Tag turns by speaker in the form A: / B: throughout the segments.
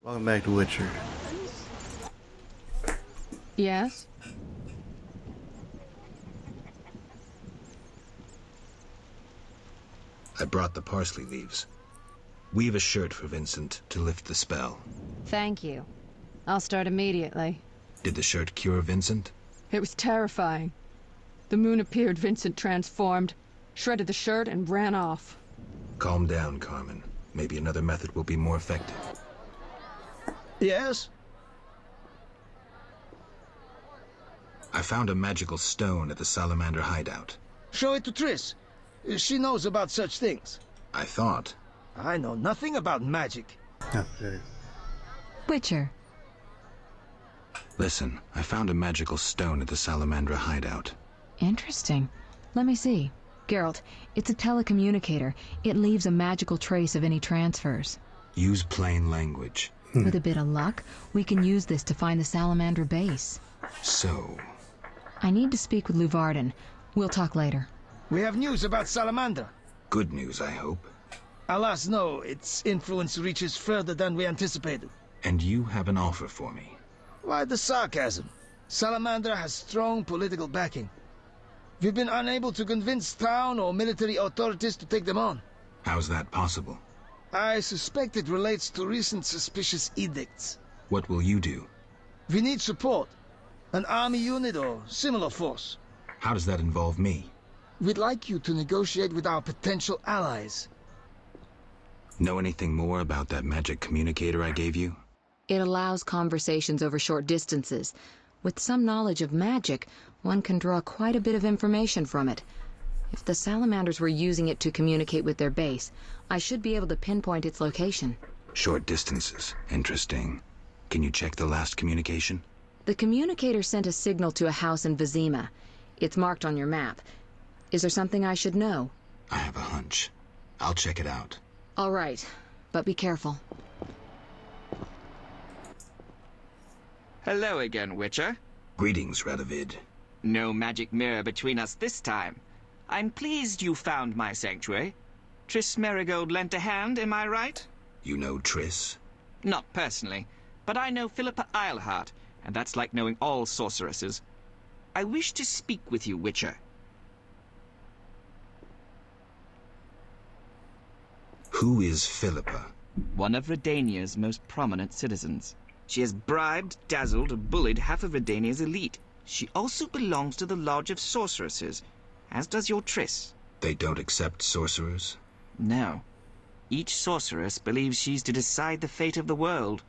A: Welcome back to Witcher.
B: Yes?
C: I brought the parsley leaves. Weave a shirt for Vincent to lift the spell.
B: Thank you. I'll start immediately.
C: Did the shirt cure Vincent?
B: It was terrifying. The moon appeared, Vincent transformed, shredded the shirt, and ran off.
C: Calm down, Carmen. Maybe another method will be more effective.
D: Yes?
C: I found a magical stone at the salamander hideout.
D: Show it to Triss. She knows about such things.
C: I thought.
D: I know nothing about magic.
A: Okay.
B: Witcher.
C: Listen, I found a magical stone at the salamander hideout.
B: Interesting. Let me see. Geralt, it's a telecommunicator. It leaves a magical trace of any transfers.
C: Use plain language.
B: With a bit of luck, we can use this to find the salamander base.
C: So,
B: I need to speak with Luvarden. We'll talk later.
D: We have news about Salamander.
C: good news, I hope.
D: Alas, no. Its influence reaches further than we anticipated.
C: And you have an offer for me.
D: Why the sarcasm? Salamander has strong political backing. We've been unable to convince town or military authorities to take them on.
C: How's that possible?
D: I suspect it relates to recent suspicious edicts.
C: What will you do?
D: We need support. An army unit or similar force.
C: How does that involve me?
D: We'd like you to negotiate with our potential allies.
C: Know anything more about that magic communicator I gave you?
B: It allows conversations over short distances. With some knowledge of magic, one can draw quite a bit of information from it. If the salamanders were using it to communicate with their base, I should be able to pinpoint its location.
C: Short distances. Interesting. Can you check the last communication?
B: The communicator sent a signal to a house in Vizima. It's marked on your map. Is there something I should know?
C: I have a hunch. I'll check it out.
B: All right, but be careful.
E: Hello again, Witcher.
C: Greetings, Radovid.
E: No magic mirror between us this time. I'm pleased you found my sanctuary. Triss Merigold lent a hand, am I right?
C: You know Triss?
E: Not personally, but I know Philippa Eilhart, and that's like knowing all sorceresses. I wish to speak with you, Witcher.
C: Who is Philippa?
E: One of Redania's most prominent citizens. She has bribed, dazzled, and bullied half of Redania's elite. She also belongs to the Lodge of Sorceresses, as does your Triss.
C: They don't accept sorcerers?
E: No. Each sorceress believes she's to decide the fate of the world.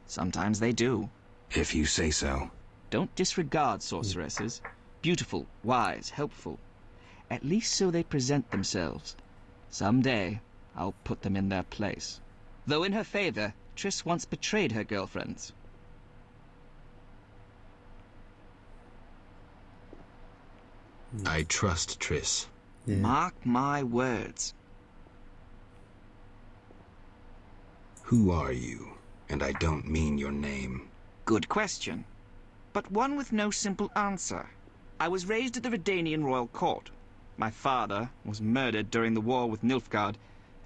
E: Sometimes they do.
C: If you say so.
E: Don't disregard sorceresses. Beautiful, wise, helpful. At least so they present themselves. Someday, I'll put them in their place. Though in her favor, Triss once betrayed her girlfriends.
C: I trust Triss.
A: Yeah.
E: Mark my words.
C: Who are you? And I don't mean your name.
E: Good question. But one with no simple answer. I was raised at the Redanian royal court. My father was murdered during the war with Nilfgaard.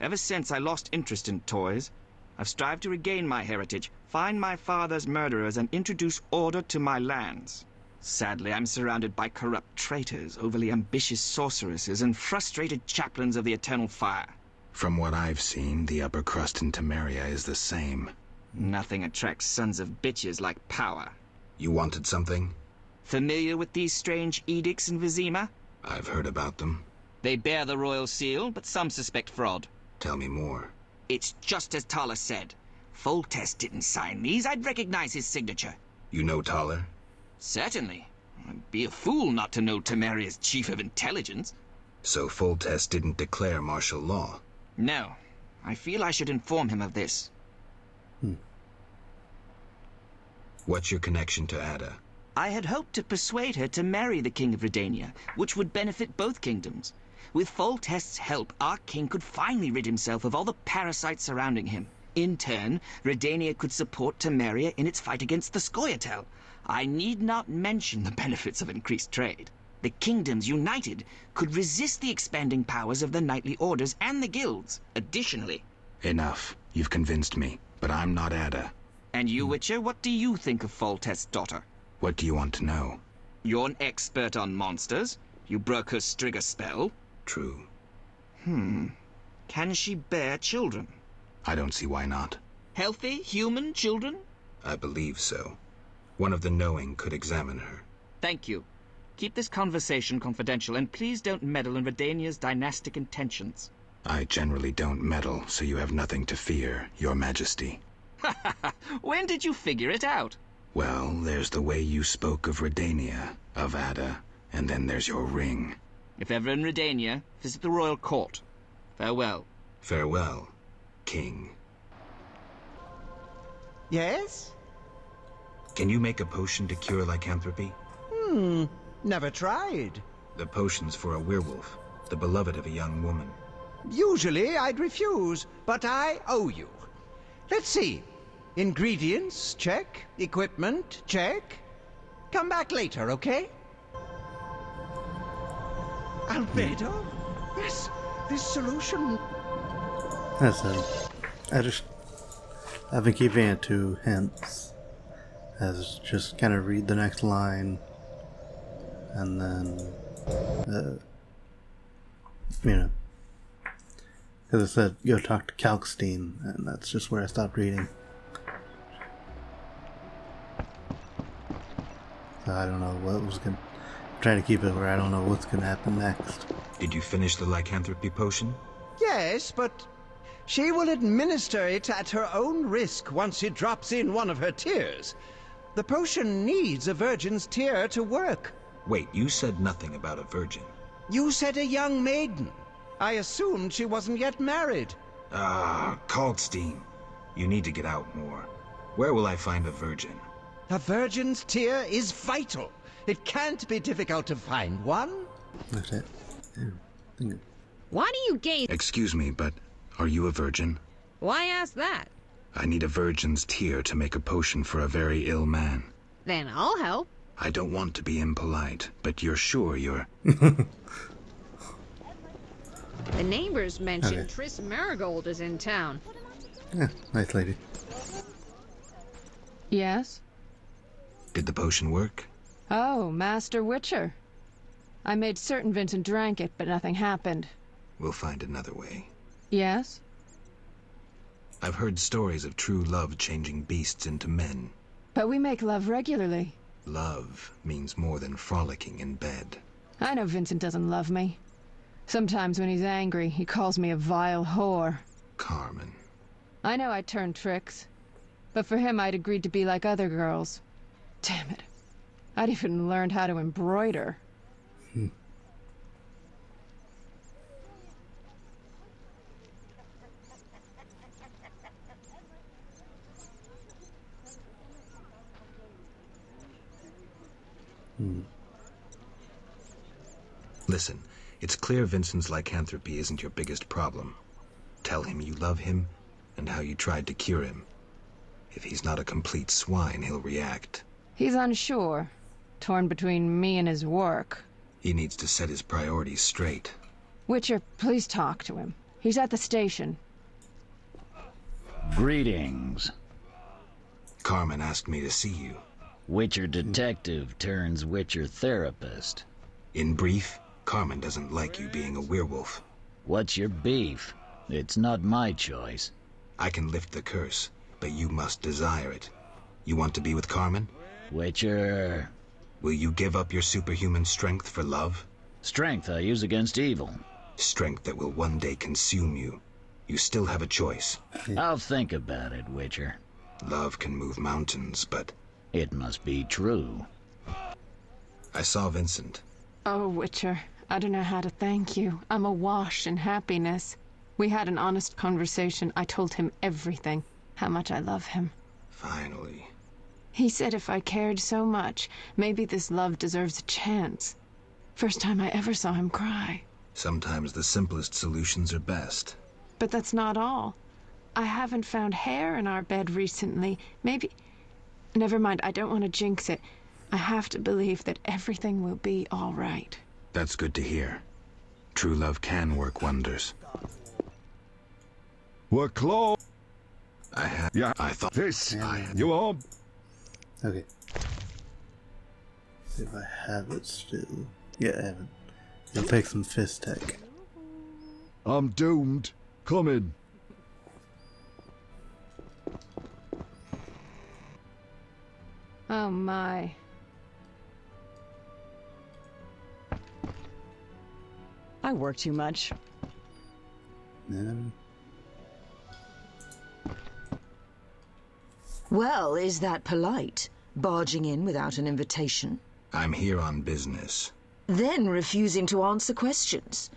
E: Ever since I lost interest in toys, I've strived to regain my heritage, find my father's murderers, and introduce order to my lands. Sadly, I'm surrounded by corrupt traitors, overly ambitious sorceresses, and frustrated chaplains of the Eternal Fire.
C: From what I've seen, the upper crust in Temeria is the same.
E: Nothing attracts sons of bitches like power.
C: You wanted something?
E: Familiar with these strange edicts in Vizima?
C: I've heard about them.
E: They bear the royal seal, but some suspect fraud.
C: Tell me more.
E: It's just as Tala said. Foltest didn't sign these. I'd recognize his signature.
C: You know Taller?
E: Certainly. I'd be a fool not to know Temeria's chief of intelligence.
C: So Foltest didn't declare martial law?
E: No. I feel I should inform him of this.
C: What's your connection to Ada?
E: I had hoped to persuade her to marry the King of Redania, which would benefit both kingdoms. With Foltest's help, our king could finally rid himself of all the parasites surrounding him. In turn, Redania could support Temeria in its fight against the Scoia'tael. I need not mention the benefits of increased trade. The kingdoms united could resist the expanding powers of the knightly orders and the guilds. Additionally...
C: Enough. You've convinced me. But I'm not Ada.
E: And you, Witcher, what do you think of Foltest's daughter?
C: What do you want to know?
E: You're an expert on monsters. You broke her Strigger spell.
C: True.
E: Can she bear children?
C: I don't see why not.
E: Healthy, human children?
C: I believe so. One of the knowing could examine her.
E: Thank you. Keep this conversation confidential, and please don't meddle in Redania's dynastic intentions.
C: I generally don't meddle, so you have nothing to fear, Your Majesty.
E: When did you figure it out?
C: Well, there's the way you spoke of Redania, of Ada, and then there's your ring.
E: If ever in Redania, visit the royal court. Farewell.
C: Farewell, King.
A: Yes?
C: Can you make a potion to cure lycanthropy?
A: Never tried.
C: The potion's for a werewolf, the beloved of a young woman.
A: Usually I'd refuse, but I owe you. Let's see. Ingredients, check. Equipment, check. Come back later, okay? Albedo? Yes, this solution...
F: That's it. I've been keeping it to hints. As just kind of read the next line. And then... you know. Because it said, go talk to Kalkstein, and that's just where I stopped reading. So I don't know what was going to... I'm trying to keep it where I don't know what's going to happen next.
C: Did you finish the lycanthropy potion?
A: Yes, but she will administer it at her own risk once it drops in one of her tears. The potion needs a virgin's tear to work.
C: Wait, you said nothing about a virgin.
A: You said a young maiden. I assumed she wasn't yet married.
C: Kalkstein. You need to get out more. Where will I find a virgin?
A: A virgin's tear is vital. It can't be difficult to find one.
F: That's it. Yeah.
B: Why do you gaze?
C: Excuse me, but are you a virgin?
B: Why ask that?
C: I need a virgin's tear to make a potion for a very ill man.
B: Then I'll help.
C: I don't want to be impolite, but you're sure you're...
B: The neighbors mentioned
F: Okay.
B: Triss Marigold is in town.
F: Yeah, nice lady.
B: Yes?
C: Did the potion work?
B: Oh, Master Witcher. I made certain Vincent drank it, but nothing happened.
C: We'll find another way.
B: Yes?
C: I've heard stories of true love changing beasts into men.
B: But we make love regularly.
C: Love means more than frolicking in bed.
B: I know Vincent doesn't love me. Sometimes when he's angry, he calls me a vile whore.
C: Carmen.
B: I know I'd turn tricks. But for him, I'd agreed to be like other girls. Damn it. I'd even learned how to embroider.
C: Listen, it's clear Vincent's lycanthropy isn't your biggest problem. Tell him you love him and how you tried to cure him. If he's not a complete swine, he'll react.
B: He's unsure, torn between me and his work.
C: He needs to set his priorities straight.
B: Witcher, please talk to him. He's at the station.
G: Greetings.
C: Carmen asked me to see you.
G: Witcher detective turns Witcher therapist.
C: In brief, Carmen doesn't like you being a werewolf.
G: What's your beef? It's not my choice.
C: I can lift the curse, but you must desire it. You want to be with Carmen?
G: Witcher...
C: Will you give up your superhuman strength for love?
G: Strength I use against evil.
C: Strength that will one day consume you. You still have a choice.
G: I'll think about it, Witcher.
C: Love can move mountains, but...
G: It must be true.
C: I saw Vincent.
B: Oh, Witcher, I don't know how to thank you. I'm awash in happiness. We had an honest conversation. I told him everything. How much I love him.
C: Finally.
B: He said if I cared so much, maybe this love deserves a chance. First time I ever saw him cry.
C: Sometimes the simplest solutions are best.
B: But that's not all. I haven't found hair in our bed recently. Maybe... Never mind, I don't want to jinx it. I have to believe that everything will be all right.
C: That's good to hear. True love can work wonders.
H: We're close.
C: Yeah, I thought
H: This,
C: I
H: you are...
F: Okay. See if I have it still. Yeah, I haven't. You'll take some fist tech.
H: I'm doomed. Come in.
B: Oh my.
I: I work too much. Well, is that polite? Barging in without an invitation?
C: I'm here on business.
I: Then refusing to answer questions.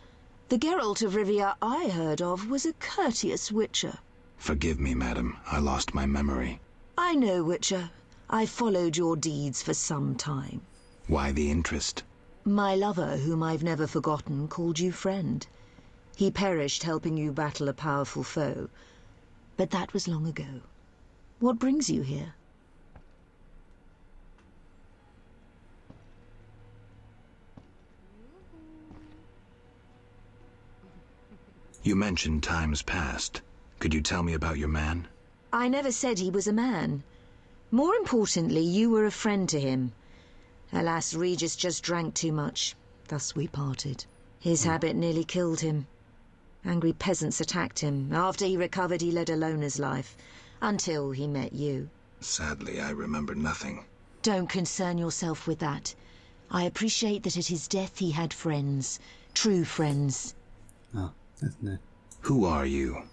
I: The Geralt of Rivia I heard of was a courteous witcher.
C: Forgive me, madam. I lost my memory.
I: I know, Witcher. I followed your deeds for some time.
C: Why the interest?
I: My lover, whom I've never forgotten, called you friend. He perished helping you battle a powerful foe. But that was long ago. What brings you here?
C: You mentioned times past. Could you tell me about your man?
I: I never said he was a man. More importantly, you were a friend to him. Alas, Regis just drank too much. Thus we parted. His habit nearly killed him. Angry peasants attacked him. After he recovered, he led a loner's life. Until he met you.
C: Sadly, I remember nothing.
I: Don't concern yourself with that. I appreciate that at his death he had friends. True friends.
F: Oh, isn't it?
C: Who are you?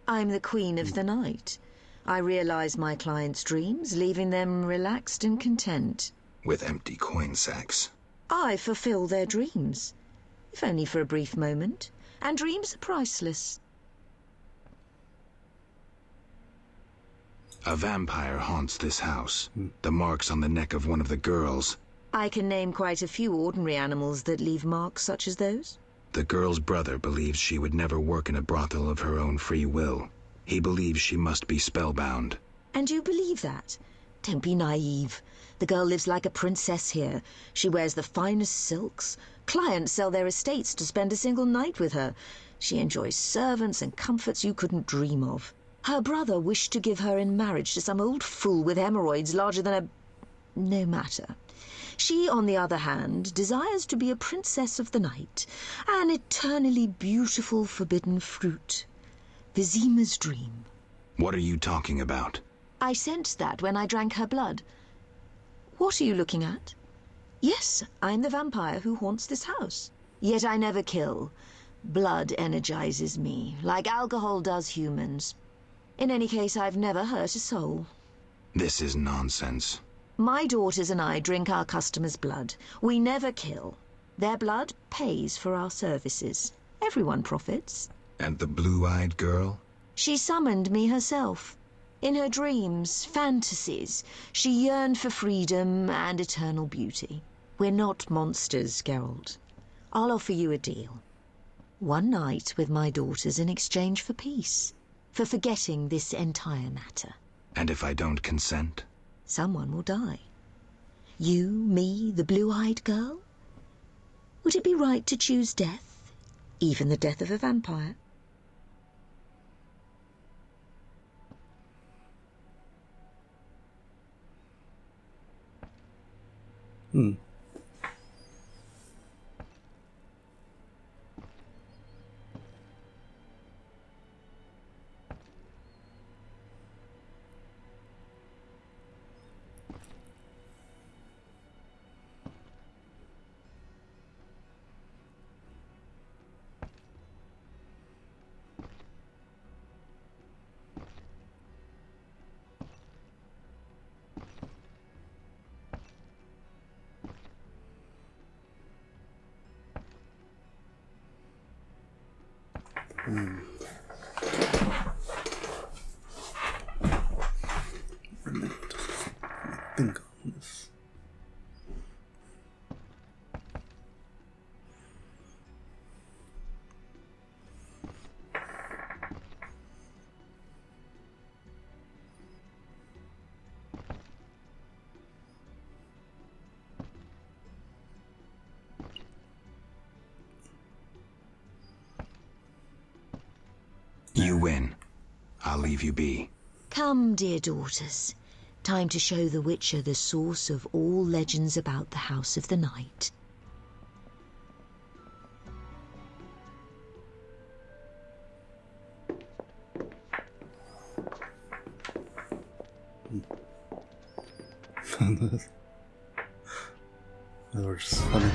I: I'm the Queen of the Night. I realize my clients' dreams, leaving them relaxed and content.
C: With empty coin sacks.
I: I fulfill their dreams, if only for a brief moment. And dreams are priceless.
C: A vampire haunts this house. The marks on the neck of one of the girls.
I: I can name quite a few ordinary animals that leave marks such as those.
C: The girl's brother believes she would never work in a brothel of her own free will. He believes she must be spellbound.
I: And you believe that? Don't be naive. The girl lives like a princess here. She wears the finest silks. Clients sell their estates to spend a single night with her. She enjoys servants and comforts you couldn't dream of. Her brother wished to give her in marriage to some old fool with hemorrhoids larger than a... No matter. She, on the other hand, desires to be a princess of the night, an eternally beautiful forbidden fruit. Vizima's dream.
C: What are you talking about?
I: I sensed that when I drank her blood. What are you looking at? Yes, I'm the vampire who haunts this house. Yet I never kill. Blood energizes me, like alcohol does humans. In any case, I've never hurt a soul.
C: This is nonsense.
I: My daughters and I drink our customers' blood. We never kill. Their blood pays for our services. Everyone profits.
C: And the blue-eyed girl?
I: She summoned me herself. In her dreams, fantasies, she yearned for freedom and eternal beauty. We're not monsters, Geralt. I'll offer you a deal. One night with my daughters in exchange for peace. For forgetting this entire matter.
C: And if I don't consent?
I: Someone will die. You, me, the blue-eyed girl? Would it be right to choose death? Even the death of a vampire?
F: Think on this.
C: You win. I'll leave you be.
I: Come, dear daughters. Time to show the Witcher the source of all legends about the House of the Night.
F: That was funny.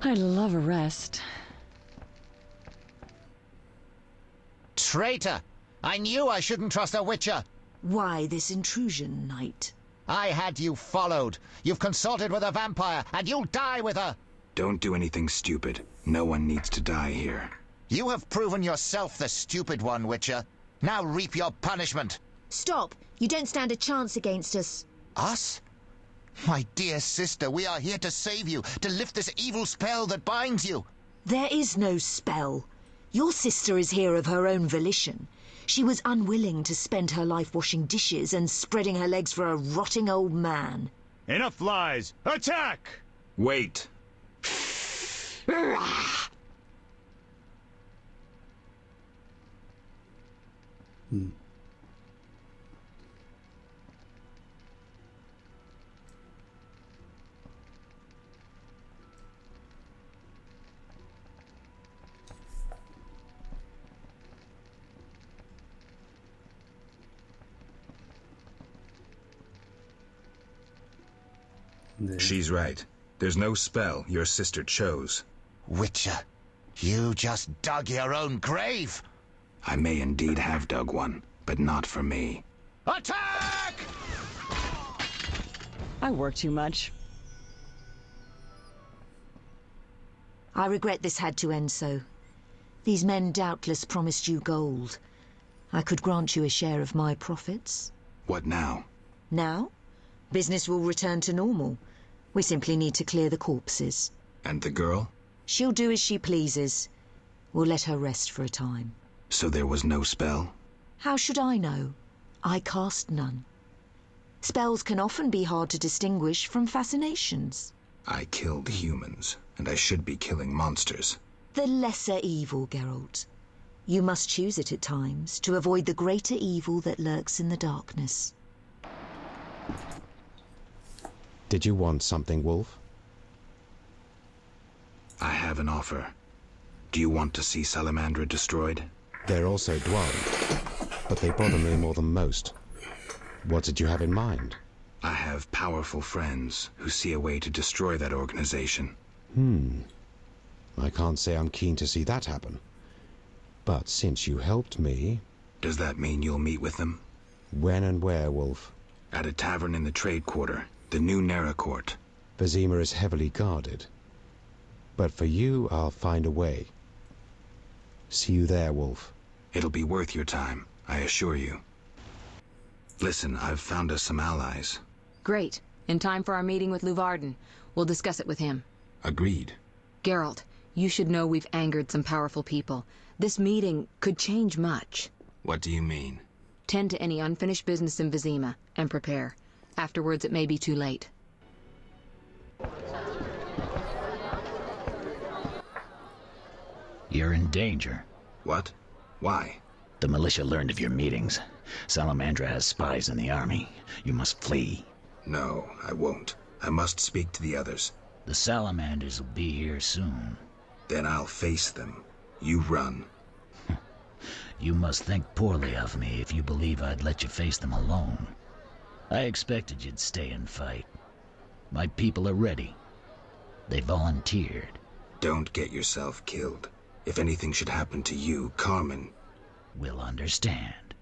B: I'd love a rest.
J: Traitor! I knew I shouldn't trust a Witcher!
I: Why this intrusion, knight?
J: I had you followed. You've consulted with a vampire, and you'll die with her!
C: Don't do anything stupid. No one needs to die here.
J: You have proven yourself the stupid one, Witcher. Now reap your punishment.
I: Stop! You don't stand a chance against us.
J: Us? My dear sister, we are here to save you, to lift this evil spell that binds you.
I: There is no spell. Your sister is here of her own volition. She was unwilling to spend her life washing dishes and spreading her legs for a rotting old man.
K: Enough lies! Attack!
C: Wait! She's right. There's no spell your sister chose.
J: Witcher, you just dug your own grave.
C: I may indeed have dug one, but not for me.
J: Attack!
B: I work too much.
I: I regret this had to end so. These men doubtless promised you gold. I could grant you a share of my profits.
C: What now?
I: Now, business will return to normal. We simply need to clear the corpses.
C: And the girl?
I: She'll do as she pleases. We'll let her rest for a time.
C: So there was no spell?
I: How should I know? I cast none. Spells can often be hard to distinguish from fascinations.
C: I killed humans, and I should be killing monsters.
I: The lesser evil, Geralt. You must choose it at times to avoid the greater evil that lurks in the darkness.
L: Did you want something, Wolf?
C: I have an offer. Do you want to see Salamandra destroyed?
L: They're also dwarven, but they bother me more than most. What did you have in mind?
C: I have powerful friends who see a way to destroy that organization.
L: I can't say I'm keen to see that happen. But since you helped me...
C: Does that mean you'll meet with them?
L: When and where, Wolf?
C: At a tavern in the trade quarter, the new Nera Court.
L: Vizima is heavily guarded. But for you, I'll find a way. See you there, Wolf.
C: It'll be worth your time, I assure you. Listen, I've found us some allies.
B: Great. In time for our meeting with Luvarden. We'll discuss it with him.
C: Agreed.
B: Geralt, you should know we've angered some powerful people. This meeting could change much.
C: What do you mean?
B: Tend to any unfinished business in Vizima, and prepare. Afterwards, it may be too late.
G: You're in danger.
C: What? Why?
G: The militia learned of your meetings. Salamandra has spies in the army. You must flee.
C: No, I won't. I must speak to the others.
G: The Salamanders will be here soon.
C: Then I'll face them. You run.
G: You must think poorly of me if you believe I'd let you face them alone. I expected you'd stay and fight. My people are ready. They volunteered.
C: Don't get yourself killed. If anything should happen to you, Carmen...
G: Will understand.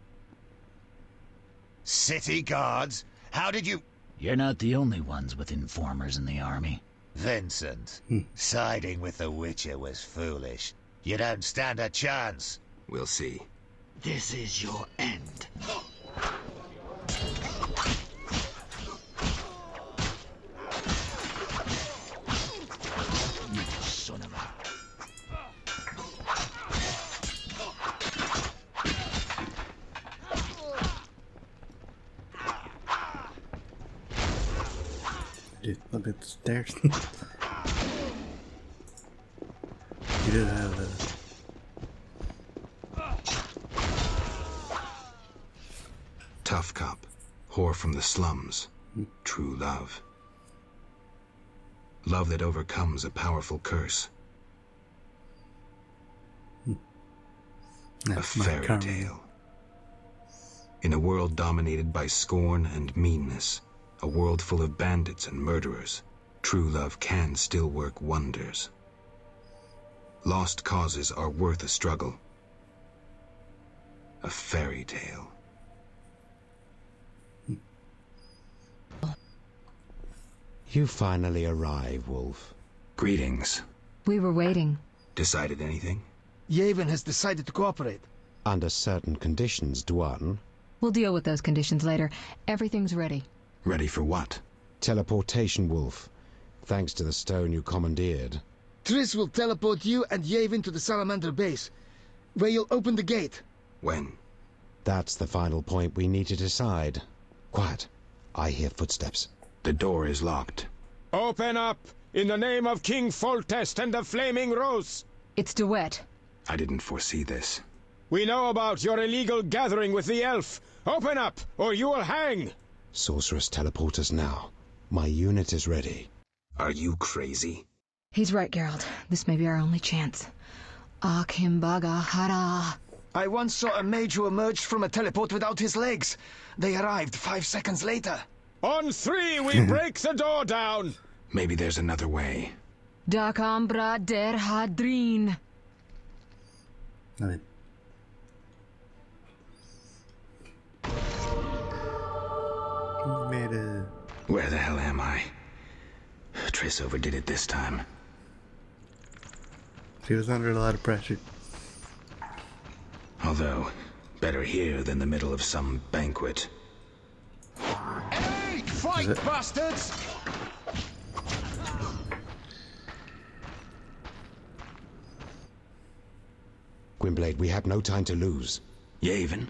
J: City guards? How did you...
G: You're not the only ones with informers in the army.
J: Vincent, siding with the Witcher was foolish. You don't stand a chance.
C: We'll see.
J: This is your end. You son of a...
F: A bit stairs. You did have a...
C: tough cop, whore from the slums, true love. Love that overcomes a powerful curse. A fairy tale. In a world dominated by scorn and meanness, a world full of bandits and murderers, true love can still work wonders. Lost causes are worth a struggle. A fairy tale.
L: You finally arrive, Wolf.
C: Greetings.
B: We were waiting.
C: Decided anything?
D: Yavin has decided to cooperate.
L: Under certain conditions, Duan.
B: We'll deal with those conditions later. Everything's ready.
C: Ready for what?
L: Teleportation, Wolf. Thanks to the stone you commandeered.
D: Triss will teleport you and Yavin to the Salamander base, where you'll open the gate.
C: When?
L: That's the final point we need to decide. Quiet. I hear footsteps.
C: The door is locked.
K: Open up! In the name of King Foltest and the Flaming Rose!
B: It's DeWitt.
C: I didn't foresee this.
K: We know about your illegal gathering with the elf. Open up, or you will hang!
L: Sorceress, teleport us now. My unit is ready.
C: Are you crazy?
B: He's right, Geralt. This may be our only chance. Akimbaga Hara.
D: I once saw a mage who emerged from a teleport without his legs. They arrived 5 seconds later.
K: On 3, we break the door down!
C: Maybe there's another way.
B: Dakambra der Hadrin.
F: I mean, he made it.
C: Where the hell am I? Triss overdid it this time.
F: She was under a lot of pressure.
C: Although, better here than the middle of some banquet.
J: Hey, fight, bastards!
L: Gwynblade, we have no time to lose.
C: Yavin,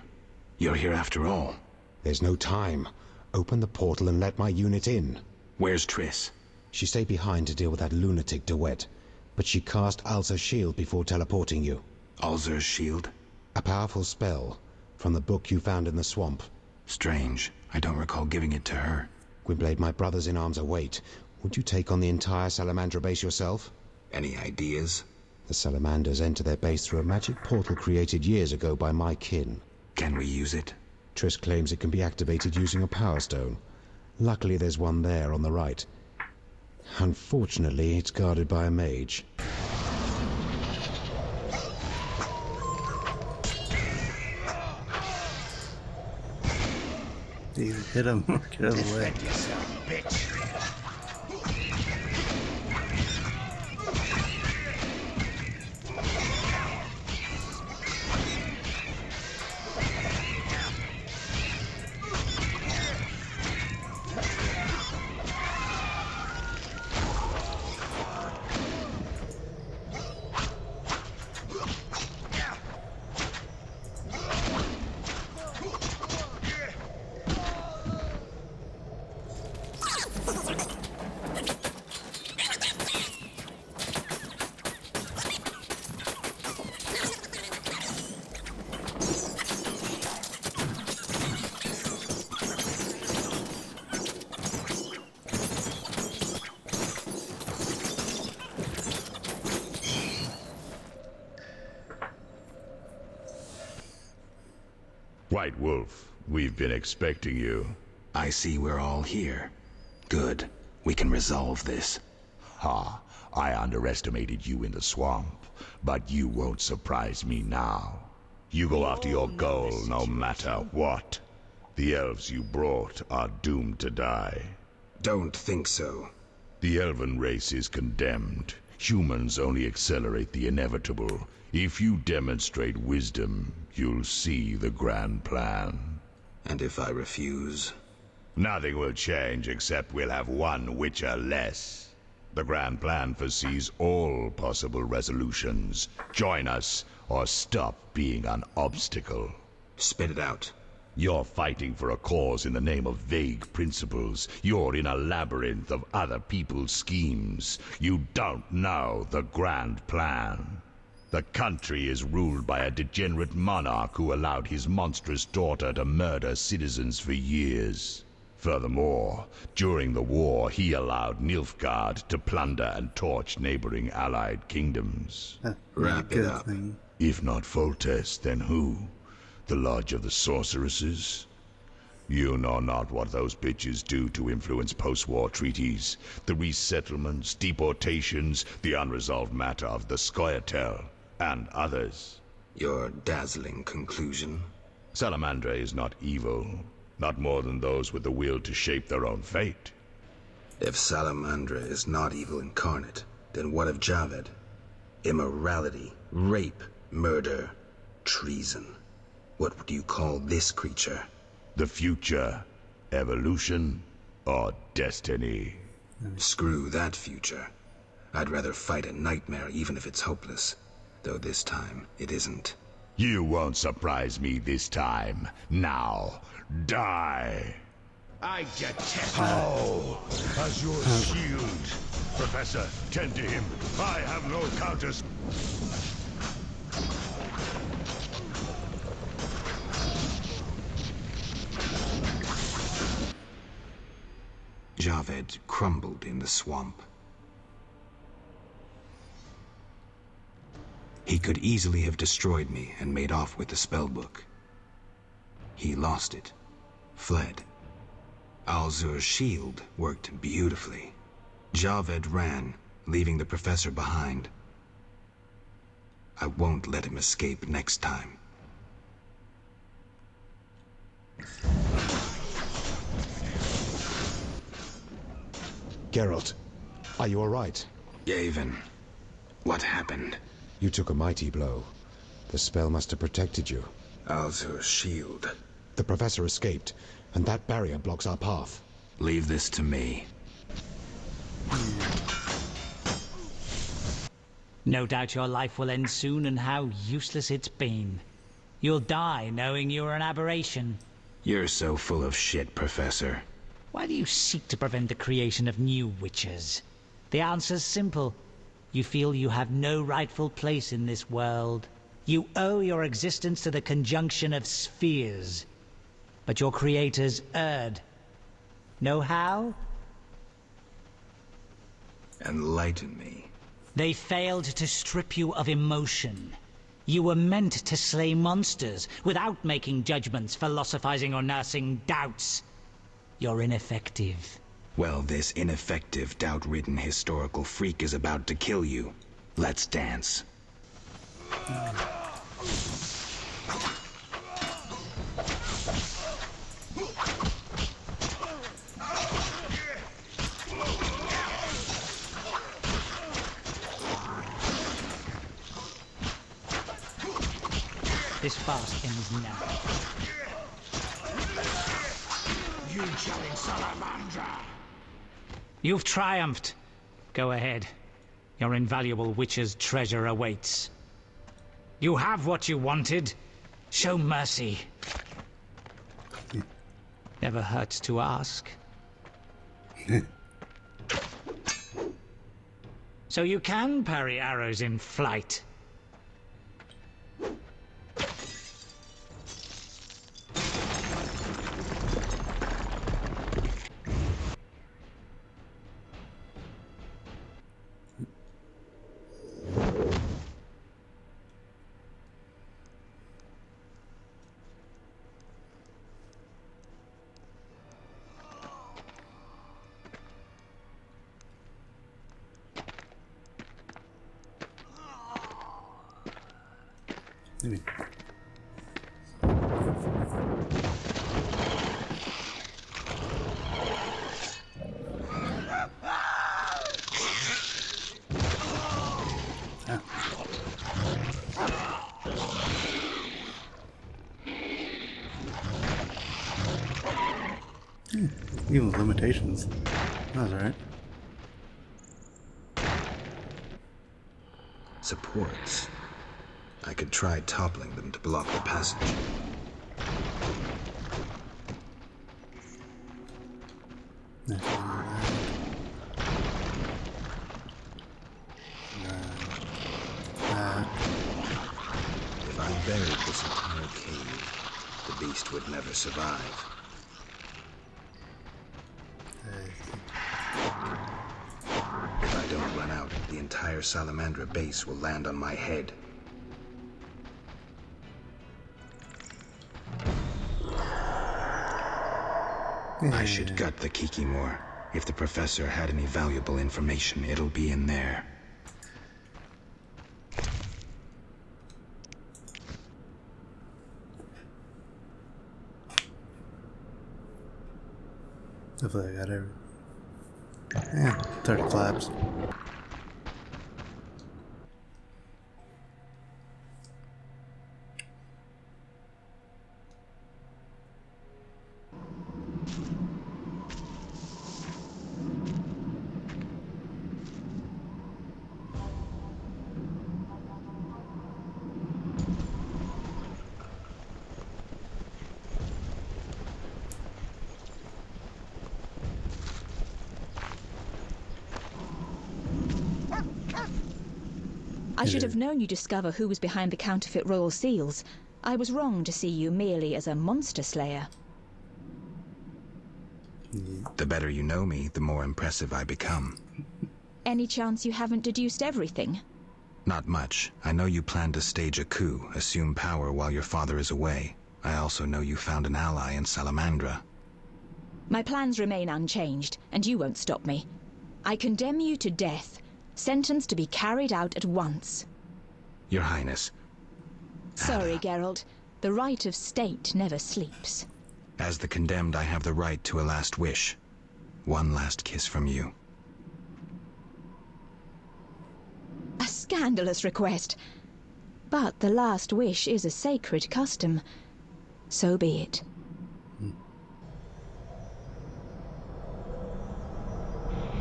C: you're here after all.
L: There's no time. Open the portal and let my unit in.
C: Where's Triss?
L: She stayed behind to deal with that lunatic DeWitt, but she cast Alzur's shield before teleporting you.
C: Alzur's shield?
L: A powerful spell from the book you found in the swamp.
C: Strange. I don't recall giving it to her.
L: Gwynblade, my brothers in arms await. Would you take on the entire Salamandra base yourself?
C: Any ideas?
L: The Salamanders enter their base through a magic portal created years ago by my kin.
C: Can we use it?
L: Triss claims it can be activated using a power stone. Luckily there's one there on the right. Unfortunately, it's guarded by a mage.
F: You hit him, get him away.
J: Bitch.
M: White Wolf, we've been expecting you.
C: I see we're all here. Good. We can resolve this.
M: Ha, I underestimated you in the swamp, but you won't surprise me now. You go after your goal no matter what. The elves you brought are doomed to die.
C: Don't think so.
M: The elven race is condemned. Humans only accelerate the inevitable. If you demonstrate wisdom, you'll see the grand plan.
C: And if I refuse?
M: Nothing will change except we'll have one Witcher less. The grand plan foresees all possible resolutions. Join us, or stop being an obstacle.
C: Spit it out.
M: You're fighting for a cause in the name of vague principles. You're in a labyrinth of other people's schemes. You don't know the grand plan. The country is ruled by a degenerate monarch who allowed his monstrous daughter to murder citizens for years. Furthermore, during the war, he allowed Nilfgaard to plunder and torch neighboring allied kingdoms.
C: Wrap it up.
M: If not Foltest, then who? The Lodge of the Sorceresses? You know not what those bitches do to influence post-war treaties, the resettlements, deportations, the unresolved matter of the Scoia'tael, and others.
C: Your dazzling conclusion?
M: Salamandra is not evil, not more than those with the will to shape their own fate.
C: If Salamandra is not evil incarnate, then what of Javed? Immorality, rape, murder, treason. What would you call this creature?
M: The future, evolution, or destiny?
C: Screw that future. I'd rather fight a nightmare even if it's hopeless. Though this time, it isn't.
M: You won't surprise me this time. Now, die! I detest— How? As your shield. Professor, tend to him. I have no counters.
C: Javed crumbled in the swamp. He could easily have destroyed me and made off with the spellbook. He lost it, fled. Alzur's shield worked beautifully. Javed ran, leaving the professor behind. I won't let him escape next time.
L: Geralt, are you all right?
C: Yavin, what happened?
L: You took a mighty blow. The spell must have protected you.
C: Alzur's shield.
L: The professor escaped, and that barrier blocks our path.
C: Leave this to me.
N: No doubt your life will end soon, and how useless it's been. You'll die knowing you're an aberration.
C: You're so full of shit, Professor.
N: Why do you seek to prevent the creation of new witches? The answer's simple. You feel you have no rightful place in this world. You owe your existence to the conjunction of spheres. But your creators erred. Know how?
C: Enlighten me.
N: They failed to strip you of emotion. You were meant to slay monsters without making judgments, philosophizing, or nursing doubts. You're ineffective.
C: Well, this ineffective, doubt-ridden historical freak is about to kill you. Let's dance.
N: This fast ends now.
M: You killing Salamandra!
N: You've triumphed. Go ahead. Your invaluable witch's treasure awaits. You have what you wanted. Show mercy. Never hurts to ask. So you can parry arrows in flight.
F: Maybe. Even with limitations. That's alright.
C: Supports. I could try toppling them to block the passage. best would never survive. If I don't run out, the entire Salamandra base will land on my head. I should gut the Kikimor. If the professor had any valuable information, it'll be in there.
F: Hopefully I got everything. Yeah, 30 claps.
O: I should have known you'd discover who was behind the counterfeit royal seals. I was wrong to see you merely as a monster slayer.
C: The better you know me, the more impressive I become.
O: Any chance you haven't deduced everything?
C: Not much. I know you plan to stage a coup, assume power while your father is away. I also know you found an ally in Salamandra.
O: My plans remain unchanged, and you won't stop me. I condemn you to death, sentenced to be carried out at once.
C: Your Highness.
O: Sorry, Geralt. The right of state never sleeps.
C: As the condemned, I have the right to a last wish. One last kiss from you.
O: A scandalous request. But the last wish is a sacred custom. So be it.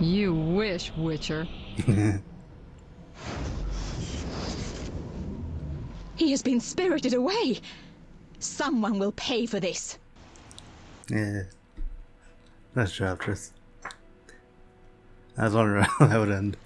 B: You wish, Witcher.
O: He has been spirited away. Someone will pay for this.
F: Yeah. Nice job, Tris. I was wondering how that would end.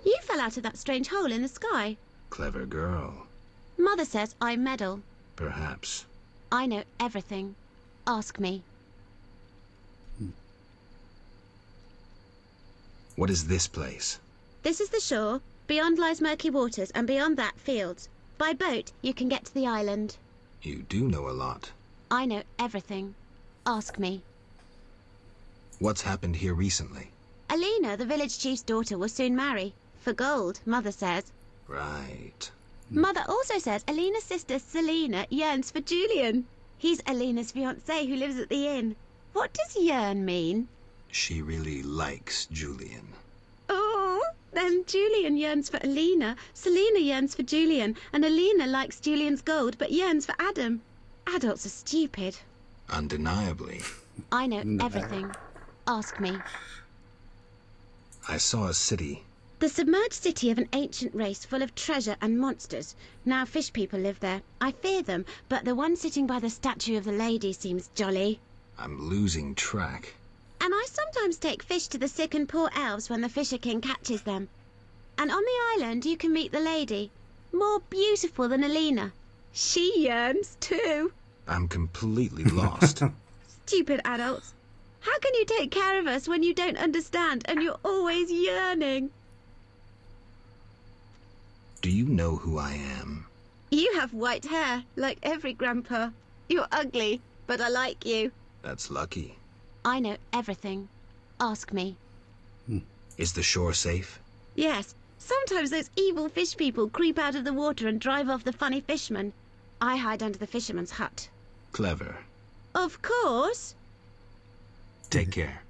P: You fell out of that strange hole in the sky.
C: Clever girl.
P: Mother says I meddle.
C: Perhaps.
P: I know everything. Ask me.
C: What is this place?
P: This is the shore. Beyond lies murky waters, and beyond that, fields. By boat, you can get to the island.
C: You do know a lot.
P: I know everything. Ask me.
C: What's happened here recently?
P: Alina, the village chief's daughter, will soon marry. For gold, Mother says.
C: Right.
P: Mother also says Alina's sister, Selena, yearns for Julian. He's Alina's fiancé who lives at the inn. What does yearn mean?
C: She really likes Julian.
P: Oh, then Julian yearns for Alina, Selena yearns for Julian, and Alina likes Julian's gold but yearns for Adam. Adults are stupid.
C: Undeniably.
P: I know everything. Ask me.
C: I saw a city.
P: The submerged city of an ancient race full of treasure and monsters. Now fish people live there. I fear them, but the one sitting by the statue of the lady seems jolly.
C: I'm losing track.
P: And I sometimes take fish to the sick and poor elves when the Fisher King catches them. And on the island you can meet the lady. More beautiful than Alina. She yearns too.
C: I'm completely lost.
P: Stupid adults. How can you take care of us when you don't understand and you're always yearning?
C: Do you know who I am?
P: You have white hair, like every grandpa. You're ugly, but I like you.
C: That's lucky.
P: I know everything. Ask me.
C: Is the shore safe?
P: Yes. Sometimes those evil fish people creep out of the water and drive off the funny fishermen. I hide under the fisherman's hut.
C: Clever.
P: Of course.
C: Take care.